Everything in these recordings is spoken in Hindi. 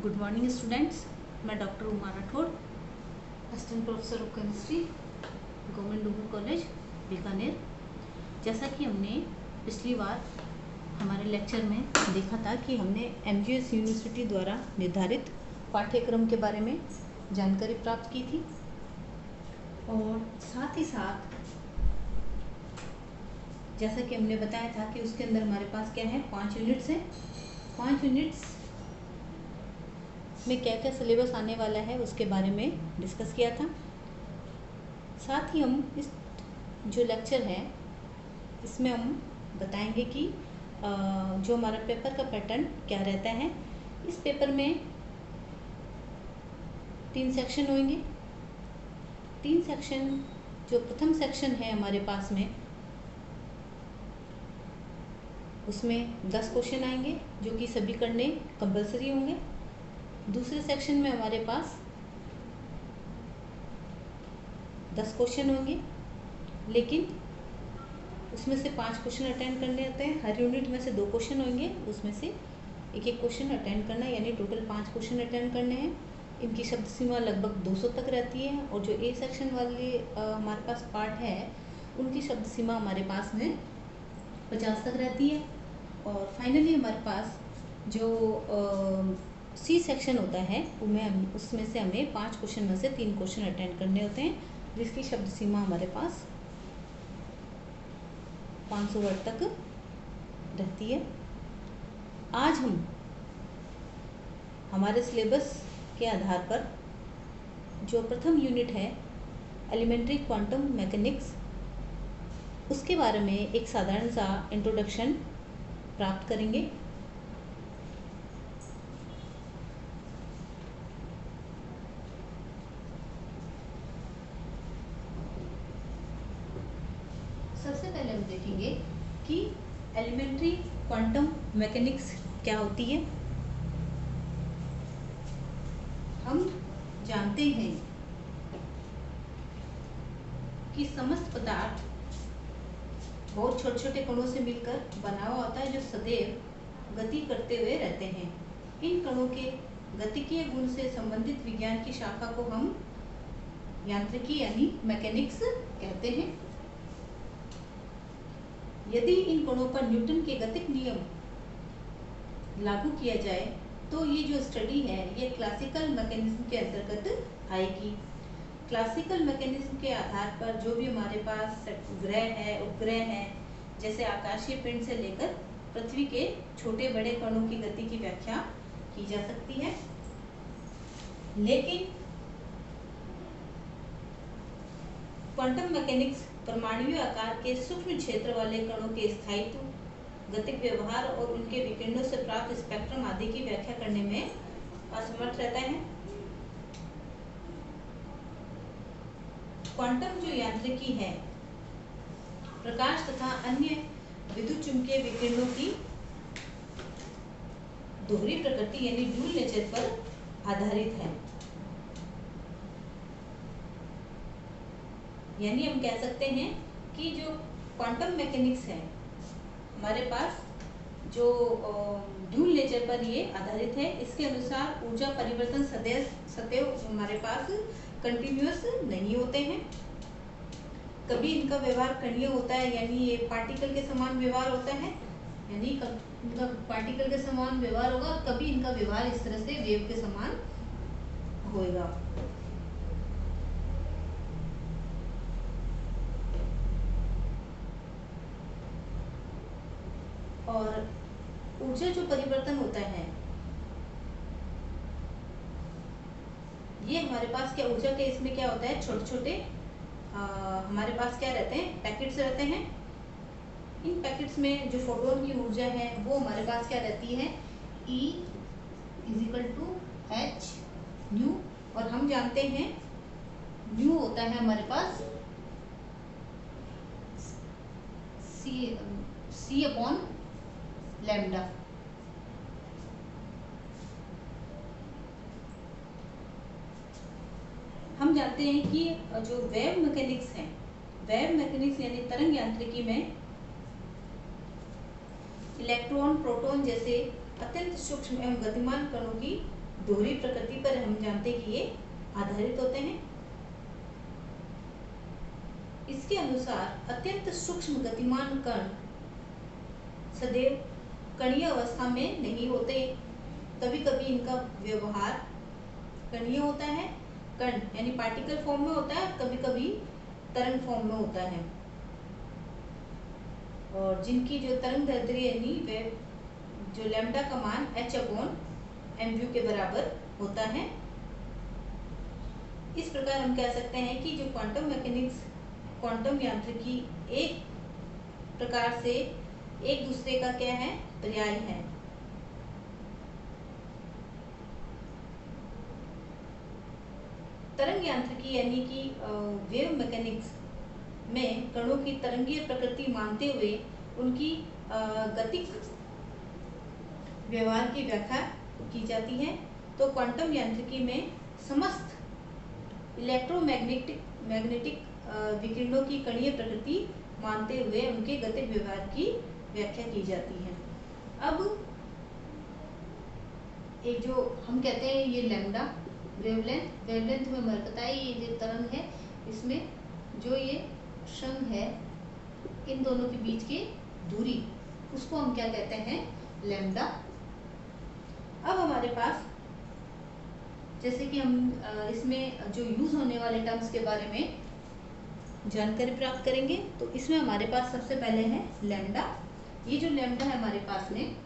Good morning students. मैं doctor Uma Rathore, assistant professor of chemistry, government Dungar college Bikaner. जैसा कि हमने पिछली बार हमारे लेक्चर में देखा था कि हमने एमजीएस यूनिवर्सिटी द्वारा निर्धारित पाठ्यक्रम के बारे में जानकारी प्राप्त की थी और साथ ही साथ जैसा कि हमने बताया था कि उसके अंदर हमारे पास क्या है, 5 यूनिट्स हैं। 5 यूनिट्स में क्या क्या सिलेबस आने वाला है उसके बारे में डिस्कस किया था। साथ ही हम इस जो लेक्चर है इसमें हम बताएंगे कि जो हमारा पेपर का पैटर्न क्या रहता है। इस पेपर में 3 सेक्शन होंगे। 3 सेक्शन, जो प्रथम सेक्शन है हमारे पास में, उसमें 10 क्वेश्चन आएंगे जो कि सभी करने कंपलसरी होंगे। दूसरे सेक्शन में हमारे पास 10 क्वेश्चन होंगे, लेकिन उसमें से 5 क्वेश्चन अटेंड करने होते हैं। हर यूनिट में से 2 क्वेश्चन होंगे, उसमें से एक क्वेश्चन अटेंड करना, यानी टोटल 5 क्वेश्चन अटेंड करने हैं। इनकी शब्द सीमा लगभग 200 तक रहती है और जो ए सेक्शन वाले हमारे पास पार्ट है उनकी शब्द सीमा हमारे पास में 50 तक रहती है। और फाइनली हमारे पास जो सी सेक्शन होता है उसमें से हमें 5 क्वेश्चन में से 3 क्वेश्चन अटेंड करने होते हैं, जिसकी शब्द सीमा हमारे पास 500 वर्ड तक रहती है। आज हम हमारे सिलेबस के आधार पर जो प्रथम यूनिट है एलिमेंट्री क्वांटम मैकेनिक्स, उसके बारे में एक साधारण सा इंट्रोडक्शन प्राप्त करेंगे। सबसे पहले हम देखेंगे कि एलिमेंट्री क्वांटम मैकेनिक्स क्या होती है। हम जानते हैं कि समस्त पदार्थ बहुत छोटे छोटे कणों से मिलकर बना हुआ होता है, जो सदैव गति करते हुए रहते हैं। इन कणों के गतिकीय गुण से संबंधित विज्ञान की शाखा को हम यांत्रिकी यानी मैकेनिक्स कहते हैं। यदि इन कणों पर न्यूटन के गतिक नियम लागू किया जाए तो ये जो स्टडी है ये क्लासिकल मैकेनिज्म के अंतर्गत आएगी। क्लासिकल मैकेनिज्म के आधार पर जो भी हमारे पास ग्रह है, उपग्रह है, जैसे आकाशीय पिंड से लेकर पृथ्वी के छोटे बड़े कणों की गति की व्याख्या की जा सकती है। लेकिन क्वांटम मैकेनिक्स परमाणुीय आकार के सूक्ष्म क्षेत्र वाले कणों के स्थायित्व, गतिक व्यवहार और उनके विकिरणों से प्राप्त स्पेक्ट्रम आदि की व्याख्या करने में असमर्थ रहता है। क्वांटम जो यांत्रिकी है प्रकाश तथा अन्य विद्युत चुंबकीय विकिरणों की दोहरी प्रकृति यानी ड्यूल नेचर पर आधारित है। यानी हम कह सकते हैं कि जो क्वांटम मैकेनिक्स है हमारे पास जो ड्यूल नेचर पर ये आधारित है। इसके अनुसार ऊर्जा परिवर्तन सदैव हमारे पास कंटिन्यूअस नहीं होते हैं। कभी इनका व्यवहार कणीय होता है, यानी ये पार्टिकल के समान व्यवहार होता है, यानी इनका पार्टिकल के समान व्यवहार होगा। कभी इनका व्यवहार इस तरह से वेव के समान होएगा। और ऊर्जा जो परिवर्तन होता है ये हमारे पास क्या ऊर्जा के इसमें क्या होता है, छोटे छोटे हमारे पास क्या रहते हैं, पैकेट्स रहते हैं। इन पैकेट्स में जो फोटोन की ऊर्जा है वो हमारे पास क्या रहती है, E = H न्यू। और हम जानते हैं न्यू होता है हमारे पास C/λ। हम जानते हैं कि जो वेव मैकेनिक्स है, वेव मैकेनिक्स यानी तरंग यांत्रिकी में इलेक्ट्रॉन, प्रोटॉन जैसे अत्यंत सूक्ष्म एवं गतिमान कणों की दोहरी प्रकृति पर हम जानते हैं कि ये आधारित होते हैं। इसके अनुसार अत्यंत सूक्ष्म गतिमान कण सदैव कणीय अवस्था में नहीं होते, कभी कभी इनका व्यवहार कणीय होता है, कण यानी पार्टिकल फॉर्म में होता है, कभी कभी तरंग फॉर्म में होता है, और जिनकी जो तरंग दैर्ध्य यानी वे जो लैम्डा का मान h/mv के बराबर होता है। इस प्रकार हम कह सकते हैं कि जो क्वांटम मैकेनिक्स, क्वांटम यांत्रिकी एक प्रकार से एक दूसरे का क्या है, पर्याय है। तरंग यांत्रिकी यानी कि वेव मैकेनिक्स में कणों की तरंगीय प्रकृति मानते हुए उनकी गतिक व्यवहार की व्याख्या की जाती है। तो क्वांटम यांत्रिकी में समस्त मैग्नेटिक विकिरणों की कणीय प्रकृति मानते हुए उनके गतिक व्यवहार की व्याख्या की जाती है। अब एक जो हम कहते हैं ये लैम्डा वेवलेंथ में हमें पता है ये जो तरंग है, इसमें जो ये क्षण है इन दोनों के बीच की दूरी, उसको हम क्या कहते हैं, लैम्डा। अब हमारे पास जैसे कि हम इसमें जो यूज होने वाले टर्म्स के बारे में जानकारी प्राप्त करेंगे, तो इसमें हमारे पास सबसे पहले है लैम्डा। ये जो लैम्डा है हमारे पास में,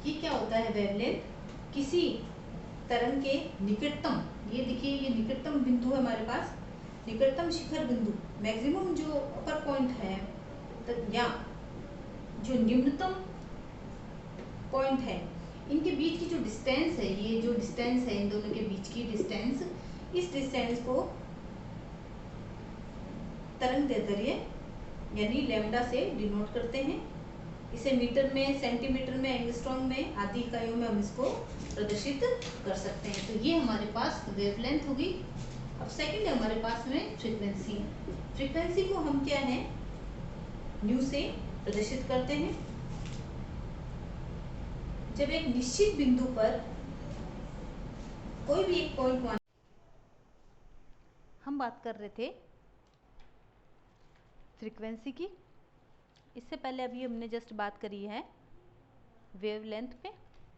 ये क्या होता है, वेवलेंथ किसी तरंग के निकटतम, ये देखिए ये निकटतम बिंदु है हमारे पास, निकटतम शिखर बिंदु, मैक्सिमम जो अपर पॉइंट है या जो निम्नतम पॉइंट है, इनके बीच की जो डिस्टेंस है, ये जो डिस्टेंस है इन दोनों के बीच की डिस्टेंस, इस डिस्टेंस को तरंग दैर्ध्य यानी लैम्डा से डिनोट करते हैं। इसे मीटर में, सेंटीमीटर में, एंगस्ट्रॉम में आदि इकाइयों में हम इसको प्रदर्शित कर सकते हैं। तो ये हमारे पास वेवलेंथ होगी। अब सेकंड हमारे पास में फ्रीक्वेंसी। फ्रीक्वेंसी को हम क्या है, न्यू से प्रदर्शित करते हैं। जब एक निश्चित बिंदु पर कोई भी एक पॉइंट मान, हम बात कर रहे थे फ्रीक्वेंसी की, इससे पहले अभी हमने जस्ट बात करी है वेवलेंथ पे,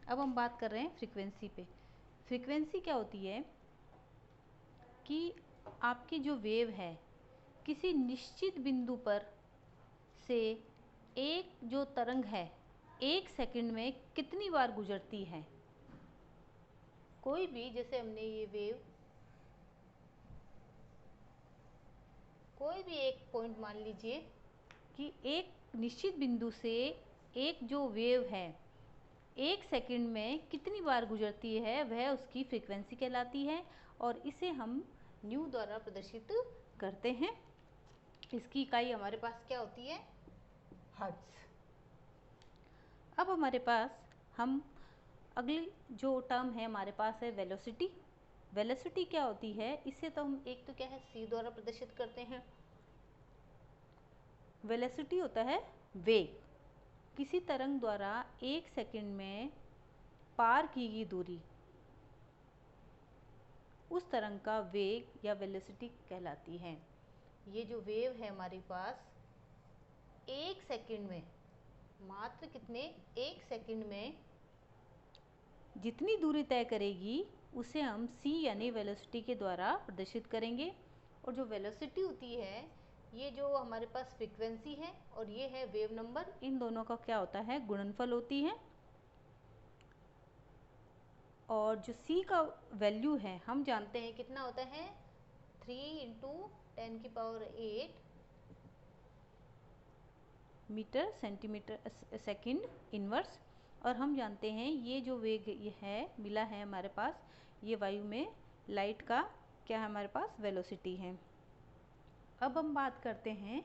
अब हम बात कर रहे हैं फ्रीक्वेंसी पे। फ्रीक्वेंसी क्या होती है कि आपकी जो वेव है किसी निश्चित बिंदु पर से एक जो तरंग है एक सेकंड में कितनी बार गुजरती है। कोई भी, जैसे हमने ये वेव, कोई भी एक पॉइंट मान लीजिए कि एक निश्चित बिंदु से एक जो वेव है एक सेकंड में कितनी बार गुजरती है, वह उसकी फ्रीक्वेंसी कहलाती है, और इसे हम न्यू द्वारा प्रदर्शित करते हैं। इसकी इकाई हमारे पास क्या होती है, हर्ट्ज। अब हमारे पास हम अगली जो टर्म है हमारे पास है वेलोसिटी। वेलोसिटी क्या होती है, इसे तो हम एक तो क्या है c द्वारा प्रदर्शित करते हैं। वेलोसिटी होता है वेग, किसी तरंग द्वारा एक सेकंड में पार की गई दूरी, उस तरंग का वेग या वेलोसिटी कहलाती है। ये जो वेव है हमारे पास एक सेकंड में, मात्र कितने, एक सेकंड में जितनी दूरी तय करेगी उसे हम c यानी वेलोसिटी के द्वारा प्रदर्शित करेंगे। और जो वेलोसिटी होती है, ये जो हमारे पास फ्रीक्वेंसी है और ये है वेव नंबर, इन दोनों का क्या होता है, गुणनफल होती है। और जो c का वैल्यू है हम जानते हैं कितना होता है, 3 × 10⁸ मीटर सेंटीमीटर सेकंड इनवर्स। और हम जानते हैं ये जो वेग ये है मिला है हमारे पास, ये वायु में लाइट का क्या है हमारे पास, वेलोसिटी है। अब हम बात करते हैं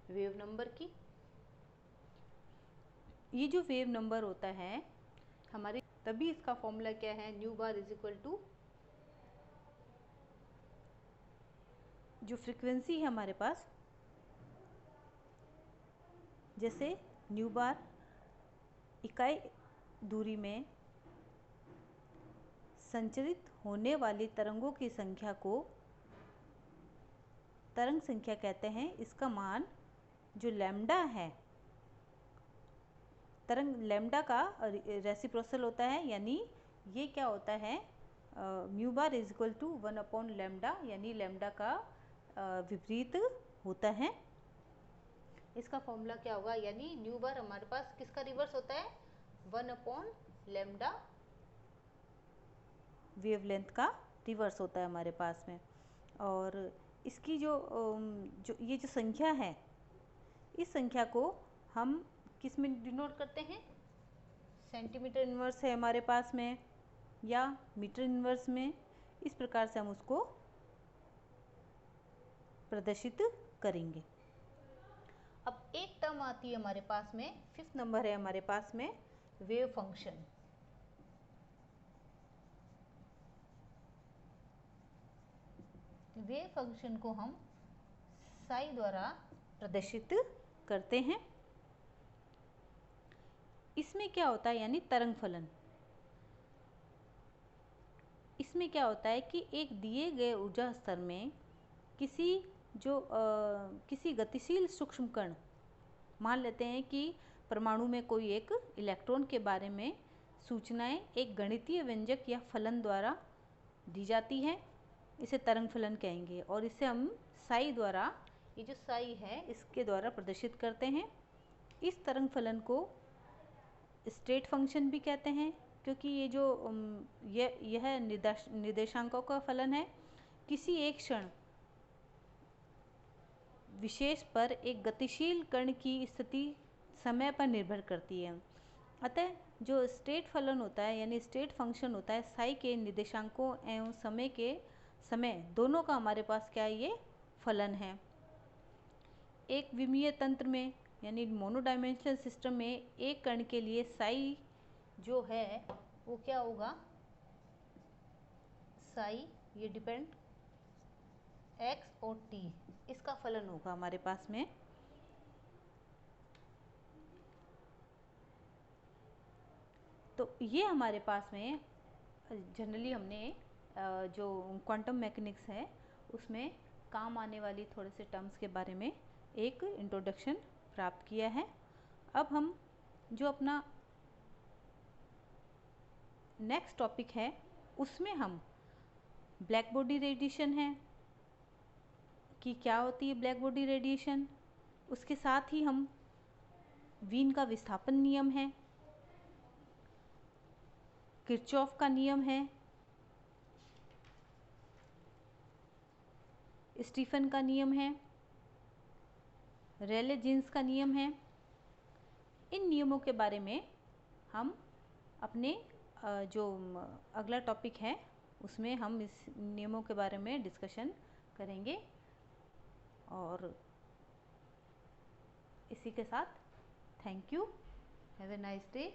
वेव नंबर की। ये जो वेव नंबर होता है हमारे, तभी इसका फॉर्मूला क्या है, nu bar is equal to जो फ्रीक्वेंसी है हमारे पास, जैसे न्यू बार इकाई दूरी में संचरित होने वाली तरंगों की संख्या को तरंग संख्या कहते हैं। इसका मान जो लैम्डा है, तरंग लैम्डा का रेसिप्रोकल होता है, यानी ये क्या होता है, mu bar is equal to 1/लैम्डा, यानी लैम्डा का विपरीत होता है। इसका फॉर्मूला क्या होगा, यानी न्यू बार हमारे पास किसका रिवर्स होता है, 1/लैम्डा वेवलेंथ का रिवर्स होता है हमारे पास में। और इसकी जो ये जो संख्या है, इस संख्या को हम किस में डिनोट करते हैं, सेंटीमीटर इनवर्स है हमारे पास में या मीटर इनवर्स में, इस प्रकार से हम उसको प्रदर्शित करेंगे। अब एक टर्म आती है हमारे पास में, 5th नंबर है हमारे पास में वेव फंक्शन। वेव फंक्शन को हम साई द्वारा प्रदर्शित करते हैं। इसमें क्या होता है, यानी तरंग फलन, इसमें क्या होता है कि एक दिए गए ऊर्जा स्तर में किसी गतिशील सूक्ष्म कण, मान लेते हैं कि परमाणु में कोई एक इलेक्ट्रॉन के बारे में सूचनाएं एक गणितीय व्यंजक या फलन द्वारा दी जाती हैं, इसे तरंग फलन कहेंगे। और इसे हम साई द्वारा, ये जो साई है इसके द्वारा प्रदर्शित करते हैं। इस तरंग फलन को स्टेट फंक्शन भी कहते हैं, क्योंकि ये जो यह निर्देशांकों का फलन है। किसी एक क्षण विशेष पर एक गतिशील कण की स्थिति समय पर निर्भर करती है। अतः जो स्टेट फलन होता है, यानी स्टेट फंक्शन होता है, साई के निर्देशांकों एवं समय दोनों का हमारे पास क्या है, ये फलन है। एक विमीय तंत्र में, यानी मोनोडायमेंशनल सिस्टम में, एक कण के लिए साई जो है वो क्या होगा, साई ये डिपेंड x और t, इसका फलन होगा हमारे पास में। तो ये हमारे पास में जनरली हमने जो क्वांटम मैकेनिक्स है उसमें काम आने वाली थोड़े से टर्म्स के बारे में एक इंट्रोडक्शन प्राप्त किया है। अब हम जो अपना नेक्स्ट टॉपिक है उसमें हम ब्लैक बॉडी रेडिएशन है कि क्या होती है ब्लैक बॉडी रेडिएशन, उसके साथ ही हम वीन का विस्थापन नियम है, किरचॉफ का नियम है, स्टीफन का नियम है, रेले जीन्स का नियम है। इन नियमों के बारे में हम अपने जो अगला टॉपिक है उसमें हम इस नियमों के बारे में डिस्कशन करेंगे। और इसी के साथ thank you, have a nice day.